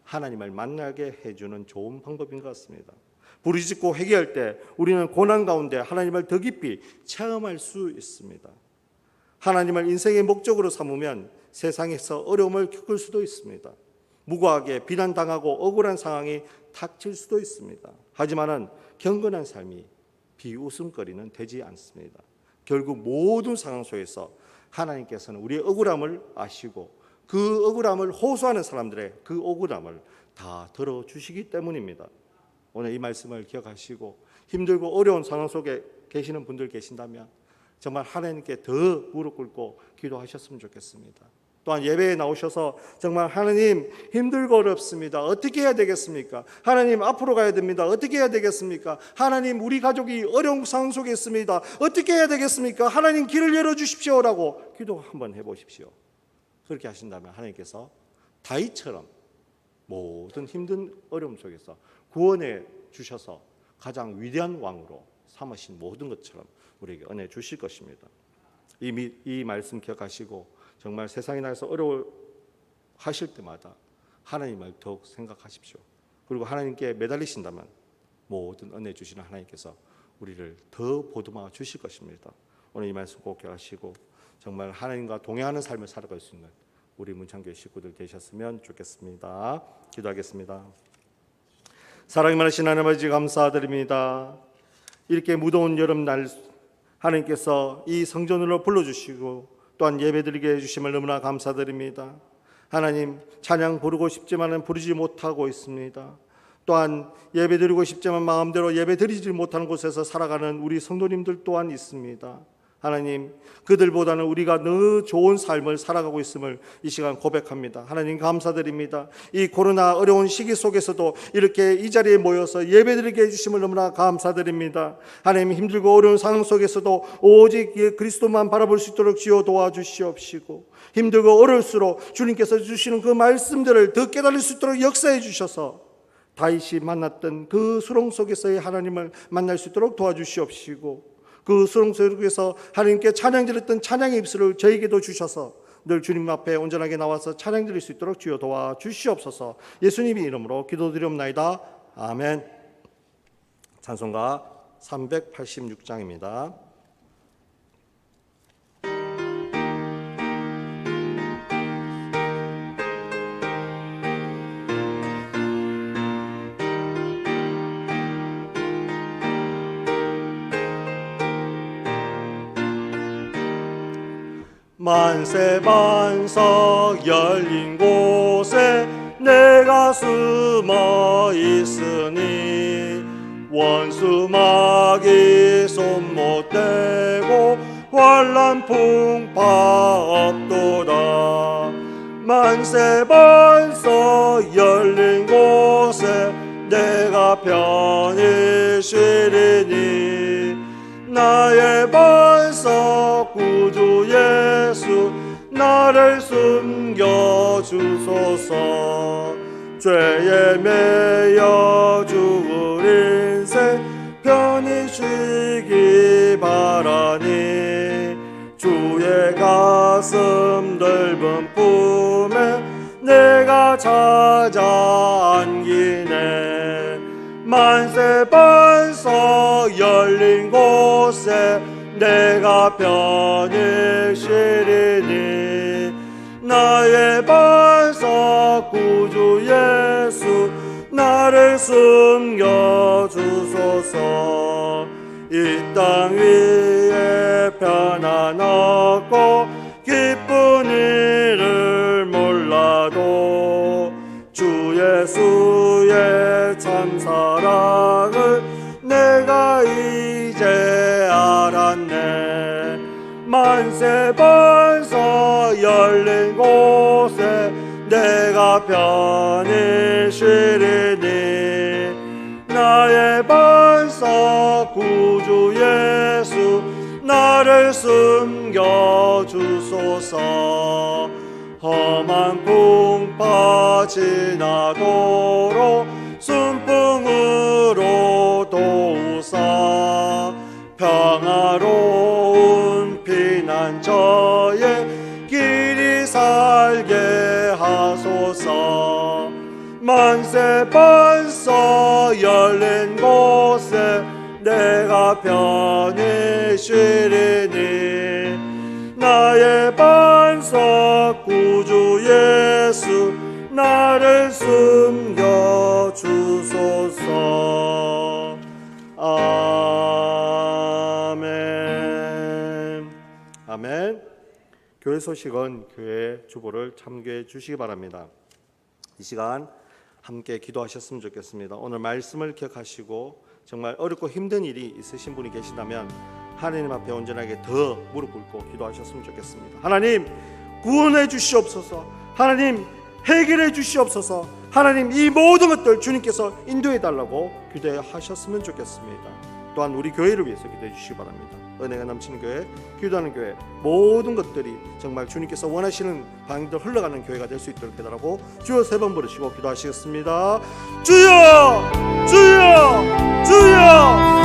하나님을 만나게 해주는 좋은 방법인 것 같습니다. 부르짖고 회개할 때 우리는 고난 가운데 하나님을 더 깊이 체험할 수 있습니다. 하나님을 인생의 목적으로 삼으면 세상에서 어려움을 겪을 수도 있습니다. 무고하게 비난당하고 억울한 상황이 닥칠 수도 있습니다. 하지만은 경건한 삶이 비웃음거리는 되지 않습니다. 결국 모든 상황 속에서 하나님께서는 우리의 억울함을 아시고 그 억울함을 호소하는 사람들의 그 억울함을 다 들어주시기 때문입니다. 오늘 이 말씀을 기억하시고 힘들고 어려운 상황 속에 계시는 분들 계신다면 정말 하나님께 더 무릎 꿇고 기도하셨으면 좋겠습니다. 또한 예배에 나오셔서 정말 하나님 힘들고 어렵습니다. 어떻게 해야 되겠습니까? 하나님 앞으로 가야 됩니다. 어떻게 해야 되겠습니까? 하나님 우리 가족이 어려운 상황 속에 있습니다. 어떻게 해야 되겠습니까? 하나님 길을 열어주십시오라고 기도 한번 해보십시오. 그렇게 하신다면 하나님께서 다윗처럼 모든 힘든 어려움 속에서 구원해 주셔서 가장 위대한 왕으로 삼으신 모든 것처럼 우리에게 은혜 주실 것입니다. 이 말씀 기억하시고 정말 세상에 나가서 어려워하실 때마다 하나님을 더욱 생각하십시오. 그리고 하나님께 매달리신다면 모든 은혜 주시는 하나님께서 우리를 더 보듬어 주실 것입니다. 오늘 이 말씀 꼭 기억하시고 정말 하나님과 동행하는 삶을 살아갈 수 있는 우리 문창교회 식구들 되셨으면 좋겠습니다. 기도하겠습니다. 사랑이 많으신 하나님 아버지 감사드립니다. 이렇게 무더운 여름날 하나님께서 이 성전으로 불러주시고 또한 예배드리게 해주심을 너무나 감사드립니다. 하나님 찬양 부르고 싶지만은 부르지 못하고 있습니다. 또한 예배드리고 싶지만 마음대로 예배드리지 못하는 곳에서 살아가는 우리 성도님들 또한 있습니다. 하나님 그들보다는 우리가 더 좋은 삶을 살아가고 있음을 이 시간 고백합니다. 하나님 감사드립니다. 이 코로나 어려운 시기 속에서도 이렇게 이 자리에 모여서 예배드리게 해주심을 너무나 감사드립니다. 하나님 힘들고 어려운 상황 속에서도 오직 그리스도만 바라볼 수 있도록 주여 도와주시옵시고 힘들고 어려울수록 주님께서 주시는 그 말씀들을 더 깨달을 수 있도록 역사해 주셔서 다윗이 만났던 그 수렁 속에서의 하나님을 만날 수 있도록 도와주시옵시고 그 수렁 속에서 하나님께 찬양 드렸던 찬양의 입술을 저에게도 주셔서 늘 주님 앞에 온전하게 나와서 찬양 드릴 수 있도록 주여 도와주시옵소서. 예수님의 이름으로 기도드리옵나이다. 아멘. 찬송가 386장입니다. 만세 반석 열린 곳에 내가 숨어 있으니 원수 마귀 손 못 대고 환난 풍파 없도다. 만세 반석 열린 곳에 내가 편히 쉬리니 나의 반석 구주 예수 나를 숨겨주소서. 죄에 매여 죽을 인생 편히 쉬기 바라니 주의 가슴 넓은 품에 내가 찾아 안기네. 만세 반석 열린 곳에 내가 편히 쉬리니 나의 반석 구주 예수 나를 숨겨주소서. 이 땅 위에 편안 없고 기쁜 일을 몰라도 주 예수의 참사랑을 내가 이제 알았네. 만세 반석 열린 곳에 내가 편히 쉬리니 나의 반석 구주 예수 나를 숨겨주소서. 험한 풍파 지나도록 순풍으로 도우사 평화로운 피난처에 길이 살게 하소서. 만세 반석 열린 곳에 내가 편히 쉬리니 나의 반석 구주 예수 나를 숨겨주소서. 아멘. 아멘. 교회 소식은 교회 주보를 참고해 주시기 바랍니다. 이 시간 함께 기도하셨으면 좋겠습니다. 오늘 말씀을 기억하시고 정말 어렵고 힘든 일이 있으신 분이 계시다면 하나님 앞에 온전하게 더 무릎 꿇고 기도하셨으면 좋겠습니다. 하나님 구원해 주시옵소서. 하나님 해결해 주시옵소서. 하나님 이 모든 것들 주님께서 인도해 달라고 기도하셨으면 좋겠습니다. 또한 우리 교회를 위해서 기도해 주시기 바랍니다. 은혜가 넘치는 교회, 기도하는 교회, 모든 것들이 정말 주님께서 원하시는 방향대로 흘러가는 교회가 될 수 있도록 해달라고 주여 3번 부르시고 기도하시겠습니다. 주여, 주여, 주여.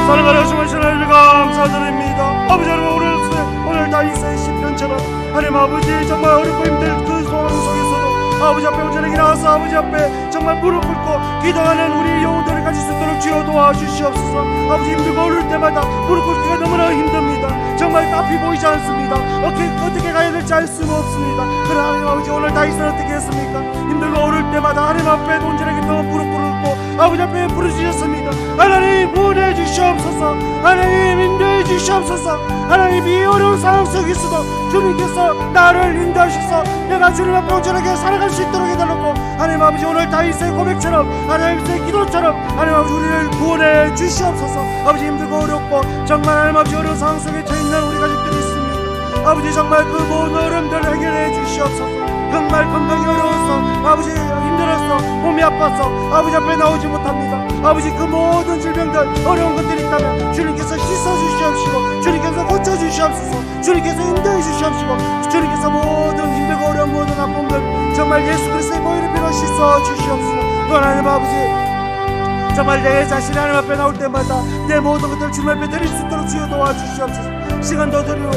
사랑하는 하나님 하나님 감사드립니다. 아버지 하나님 오늘 다윗의 시편처럼 하나님 아버지 정말 어렵고 힘든 그 상황 속에서도 아버지 앞에 온전하게 나와서 아버지 앞에 정말 무릎 꿇고 기도하는 우리 영혼들을 가질 수 있도록 주여 도와주시옵소서. 아버지 힘들고 어려울 때마다 무릎 꿇기가 너무나 힘듭니다. 정말 앞이 보이지 않습니다. 어떻게 가야 될지 알 수는 없습니다. 그러나 하나님 아버지 오늘 다윗은 어떻게 했습니까? 힘들고 어려울 때마다 하나님 앞에 온전하게 더 무릎 꿇고 아버지 앞에 부르짖었습니다. 하나님 구원해 주시옵소서. 하나님 인도해 주시옵소서. 하나님 이 어려운 상황 속에서도 주님께서 나를 인도하셔서 내가 주님 앞에 온전하게 살아갈 수 있도록 해달라고 하나님 아버지 오늘 다윗의 고백처럼 하나님의 기도처럼 하나님 아버지 우리를 구원해 주시옵소서. 아버지 힘들고 어렵고 정말 하나님 아버지 어려운 상황 속에 처해있는 우리 가족들이 있습니다. 아버지 정말 그 모든 어려움들을 해결해 주시옵소서. 정말 건강이 어려워서 아버지 힘들어서 몸이 아파서 아버지 앞에 나오지 못합니다. 아버지 그 모든 질병들 어려운 것들이 있다면 주님께서 씻어주시옵시고 주님께서 고쳐주시옵소서. 주님께서 인도해 주시옵시고 주님께서 모든 힘들고 어려운 모든 아픔들 정말 예수 그리스도의 보혈의 피로 씻어주시옵소서. 또 하나님 아버지 정말 내 자신이 하나님 앞에 나올 때마다 내 모든 것들을 주님 앞에 드릴 수 있도록 주여 도와주시옵소서. 시간도 드리고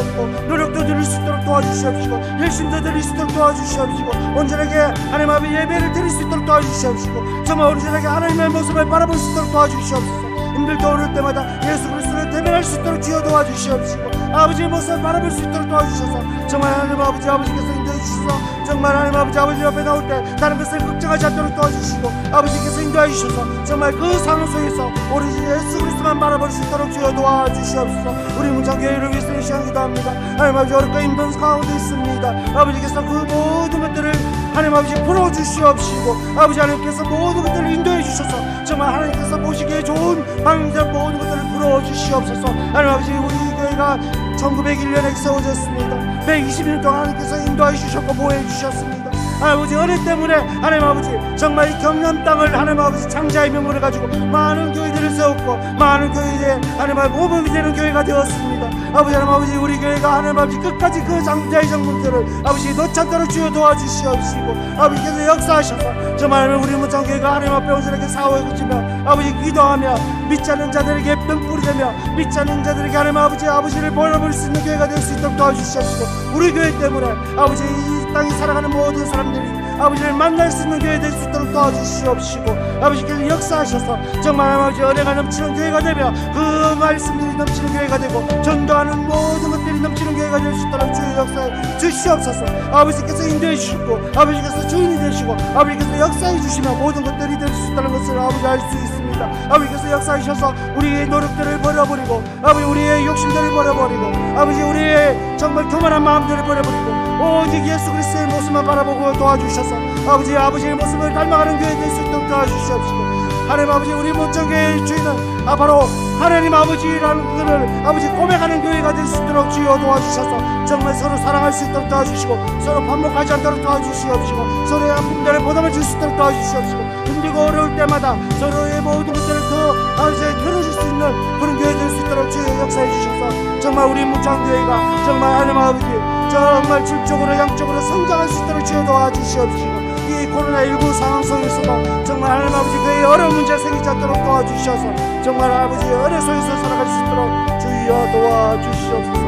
노력도 드릴 수 있도록 도와주시옵시고 열심도 드릴 수 있도록 도와주시옵시고 온전하게 하나님 앞에 예배를 드릴 수 있도록 도와주시옵시고 정말 온전하게 하나님의 모습을 바라볼 수 있도록 도와주시옵소서. 힘들고 어려울 때마다 예수 그리스도를 대면할 수 있도록 주여 도와주시옵시고 아버지의 모습을 바라볼 수 있도록 도와주셔서 정말 하나님 아버지께서 인도해 주셔서 정말 하나님 아버지 앞에 나올 때 다른 것을 걱정하지 않도록 도와주시고 아버지께서 인도해 주셔서 정말 그 상황 속에서 오로지 예수 그리스도만 바라볼 수 있도록 주여 도와주시옵소서. 우리 문창교회를 위해서 이 시간 기도합니다. 하나님 아버지 어렵고 힘든 가운데 있습니다. 아버지께서 그 모든 것들을 하나님 아버지 풀어주시옵시고 아버지 하나님께서 모든 것들을 인도해 주셔서 정말 하나님께서 보시기에 좋은 방향대로 모든 것들을 풀어주시옵소서. 하나님 아버지 우리 교회가 1901년에 세워졌습니다. 120년 동안 하나님께서 인도해 주셨고 보호해 주셨습니다. 아버지 은혜 때문에 하나님 아버지 정말 이 경남 땅을 하나님 아버지 장자의 명분을 가지고 많은 교회들을 세웠고 많은 교회에 하나님 아버지 모범이 되는 교회가 되었습니다. 아버지 하나님 아버지 우리 교회가 하나님 아버지 끝까지 그 장자의 정분들을 아버지 놓지 주여 도와주시옵시고 아버지께서 역사하셔서 정말 우리 문창교회가 하나님 앞에 온전하게 사고에 그치며 아버지 기도하며 믿지 않는 자들에게 등불이 되며 믿지 않는 자들에게 하나님 아버지를 보여볼 수 있는 교회가 될 수 있도록 도와주시옵시고 우리 교회 때문에 아버지 이 땅에 살아가는 모든 사람들이 아버지를 만날 수 있는 교회 될 수 있도록 도와주시옵시고 아버지께서 역사하셔서 정말 아버지 은혜가 넘치는 교회가 되며 그 말씀들이 넘치는 교회가 되고 전도하는 모든 것들이 넘치는 교회가 될 수 있도록 주의 역사해 주시옵소서. 아버지께서 인도해 주시고 아버지께서 주인이 되시고 아버지께서 역사해 주시면 모든 것들이 될 수 있다는 것을 아버지 알 수 있습니다. 아버지께서 역사하셔서 우리의 노력들을 버려버리고 아버지 우리의 욕심들을 버려버리고 아버지 우리의 정말 교만한 마음들을 버려버리고 오직 예수 그리스도의 모습만 바라보고 도와주셔서 아버지의 모습을 닮아가는 교회 될 수 있도록 도와주시옵시고 하나님 아버지 우리 문창교회의 주인은 바로 하나님 아버지라는 그거를 아버지 고백하는 교회가 될 수 있도록 주여 도와주셔서 정말 서로 사랑할 수 있도록 도와주시고 서로 반복하지 않도록 도와주시옵시고 서로의 아픔들을 보담을 줄 수 있도록 도와주시옵시고 힘들고 어려울 때마다 서로의 모든 것들을 더 아버지 들어줄 수 있는 그런 교회 될 수 있도록 주여 역사해 주셔서 정말 우리 문창교회가 정말 하나님 아버지 정말 질적으로 양적으로 성장할 수 있도록 주여 도와주시옵시고 이 코로나19 상황 속에서도 정말 하나님 아버지 그의 어려운 문제 생기지 않도록 도와주셔서 정말 아버지의 은혜 속에서 살아갈 수 있도록 주여 도와주시옵소서.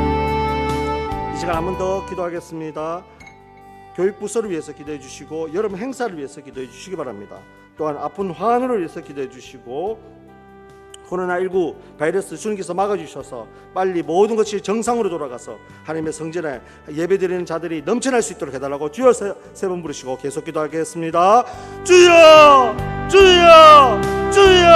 이 시간 한 번 더 기도하겠습니다. 교육부서를 위해서 기도해 주시고 여러분 행사를 위해서 기도해 주시기 바랍니다. 또한 아픈 환우를 위해서 기도해 주시고 코로나19 바이러스 주님께서 막아주셔서 빨리 모든 것이 정상으로 돌아가서 하나님의 성전에 예배드리는 자들이 넘쳐날 수 있도록 해달라고 주여 세 번 부르시고 계속 기도하겠습니다. 주여 주여 주여.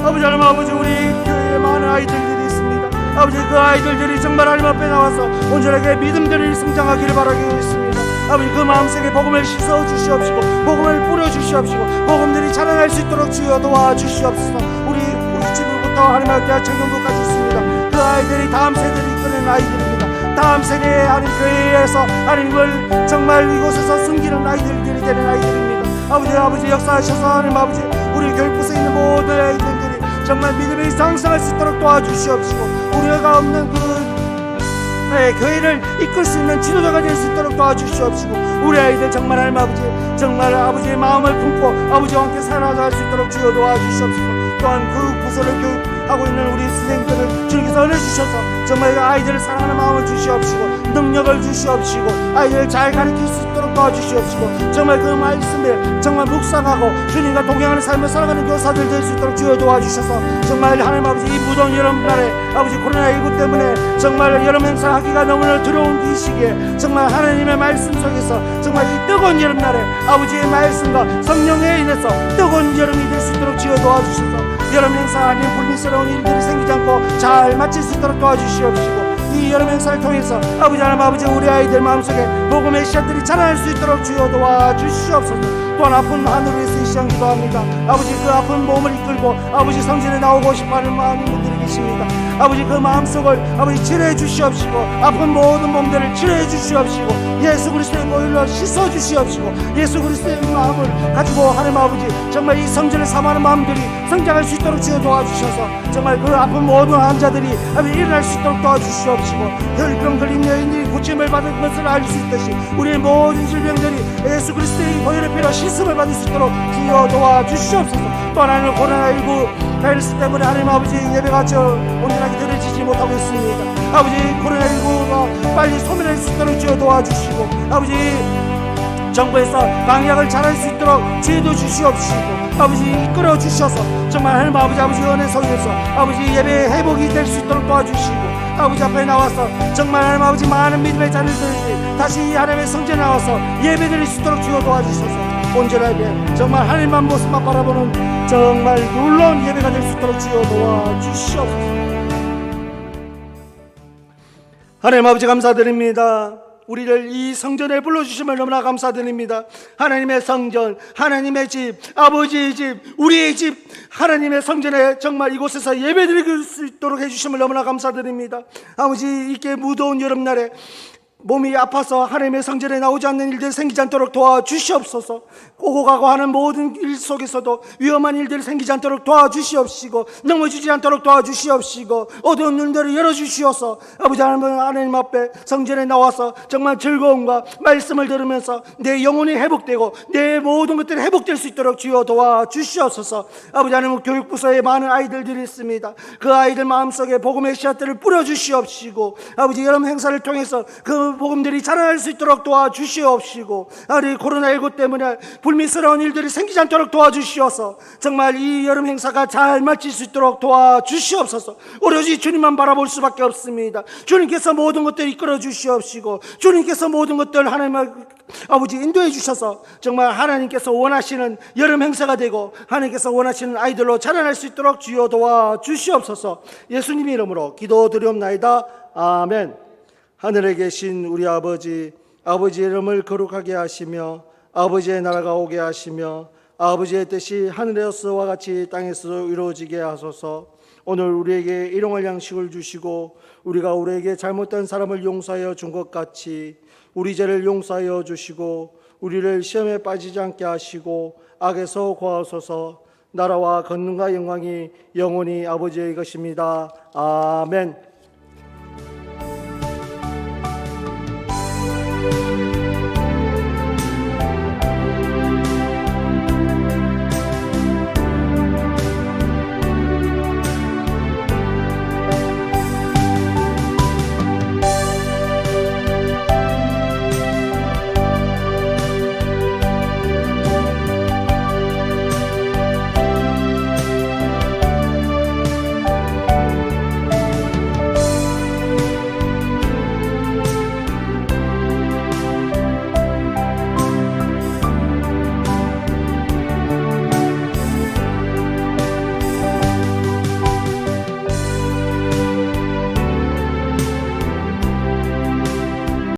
아버지 하나님 아버지 우리 교회에 많은 아이들이 있습니다. 아버지 그 아이들이 정말 하나님 앞에 나와서 온전하게 믿음들이 성장하기를 바라고 있습니다. 아버지 그 마음속에 복음을 씻어 주시옵시고 복음을 뿌려 주시옵시고 복음들이 자라날 수 있도록 주여 도와주시옵소서. 우리 집으로부터 하나님 앞에 청년부까지 있습니다. 그 아이들이 다음 세대를 있는 아이들입니다. 다음 세대에 하나님 교회에서 하나님을 정말 이곳에서 숨기는 아이들이 되는 아이들입니다. 아버지 역사하셔서 하나님 아버지 우리 교육부서에 있는 모든 아이들이 정말 믿음이 상승할 수 있도록 도와주시옵시고 우리가 없는 교회를 이끌 수 있는 지도자가 될 수 있도록 도와주시옵시고 우리 아이들 정말 하나님 아버지 정말 아버지의 마음을 품고 아버지와 함께 살아갈 수 있도록 주여 도와주시옵시고 또한 그 부서를 교육하고 있는 우리 선생님들을 주님께서 은혜 주셔서 정말 아이들을 사랑하는 마음을 주시옵시고 능력을 주시옵시고 아이들을 잘 가르칠 수 있도록 도와주시옵시고 정말 그 말씀을 정말 묵상하고 주님과 동행하는 삶을 살아가는 교사들 될 수 있도록 주여 도와주셔서 정말 하나님 아버지 이 무더운 여름날에 아버지 코로나19 때문에 정말 여름 행사하기가 너무나 두려운 이 시기에 정말 하나님의 말씀 속에서 정말 이 뜨거운 여름날에 아버지의 말씀과 성령에 인해서 뜨거운 여름이 될 수 있도록 주여 도와주셔서 여름 행사 아닌 불미스러운 일들이 생기지 않고 잘 마칠 수 있도록 도와주시옵시고 이 여름 행사를 통해서 아버지 하나님 아버지 우리 아이들 마음속에 복음의 씨앗들이 자랄 수 있도록 주여 도와주시옵소서. 또한 아픈 하늘을 위해서 이 시간 기도합니다. 아버지 그 아픈 몸을 이끌고 아버지 성전에 나오고 싶어하는 많은 분들이 계십니다. 아버지 그 마음속을 아버지 치료해 주시옵시고 아픈 모든 몸들을 치료해 주시옵시고 예수 그리스도의 보혈로 씻어 주시옵시고 예수 그리스도의 마음을 가지고 하나님 아버지 정말 이 성전을 사모하는 마음들이 성장할 수 있도록 주여 도와주셔서 정말 그 아픈 모든 환자들이 일어날 수 있도록 도와주시옵시고 혈병 걸린 여인들이 고침을 받은 것을 알 수 있듯이 우리의 모든 질병들이 예수 그리스도의 보혈의 피로 씻음을 받을 수 있도록 주여 도와주시옵소서. 또 하나는 코로나19 바이러스 때문에 하나님 아버지 예배가 온전하게 드려지지 못하고 있습니다. 아버지 코로나19가 빨리 소멸할 수 있도록 주여 도와주시고 아버지 정부에서 방역을 잘할 수 있도록 지혜도 주시옵시고 아버지 이끌어 주셔서 정말 하나님 아버지 은혜 속에서 아버지 예배의 회복이 될 수 있도록 도와주시고 아버지 앞에 나와서 정말 하나님 아버지 많은 믿음의 자녀들이 다시 이 하나님의 성전에 나와서 예배드릴 수 있도록 주여 도와주셔서 온전하게 정말 하나님만 모습만 바라보는 정말 놀라운 예배가 될 수 있도록 주여 도와주시옵소서. 하나님 아버지 감사드립니다. 우리를 이 성전에 불러주심을 너무나 감사드립니다. 하나님의 성전, 하나님의 집, 아버지의 집, 우리의 집, 하나님의 성전에 정말 이곳에서 예배드릴 수 있도록 해주심을 너무나 감사드립니다. 아버지 이렇게 무더운 여름날에 몸이 아파서 하나님의 성전에 나오지 않는 일들 생기지 않도록 도와주시옵소서. 오고 가고 하는 모든 일 속에서도 위험한 일들이 생기지 않도록 도와주시옵시고 넘어지지 않도록 도와주시옵시고 어두운 눈들을 열어주시옵소서. 아버지 하나님 앞에 성전에 나와서 정말 즐거움과 말씀을 들으면서 내 영혼이 회복되고 내 모든 것들이 회복될 수 있도록 주여 도와주시옵소서. 아버지 하나님 교육부서에 많은 아이들이 있습니다. 그 아이들 마음속에 복음의 씨앗들을 뿌려주시옵시고 아버지 여름 행사를 통해서 그 복음들이 자라날 수 있도록 도와주시옵시고 아리 코로나19 때문에 불미스러운 일들이 생기지 않도록 도와주시옵소서. 정말 이 여름 행사가 잘 마칠 수 있도록 도와주시옵소서. 오로지 주님만 바라볼 수밖에 없습니다. 주님께서 모든 것들을 이끌어 주시옵시고 주님께서 모든 것들을 하나님 아버지 인도해 주셔서 정말 하나님께서 원하시는 여름 행사가 되고 하나님께서 원하시는 아이들로 자라날 수 있도록 주여 도와주시옵소서. 예수님 이름으로 기도드리옵나이다. 아멘. 하늘에 계신 우리 아버지, 아버지의 이름을 거룩하게 하시며 아버지의 나라가 오게 하시며 아버지의 뜻이 하늘에서와 같이 땅에서도 이루어지게 하소서. 오늘 우리에게 일용할 양식을 주시고 우리가 우리에게 잘못된 사람을 용서하여 준 것 같이 우리 죄를 용서하여 주시고 우리를 시험에 빠지지 않게 하시고 악에서 구하소서. 나라와 권능과 영광이 영원히 아버지의 것입니다. 아멘.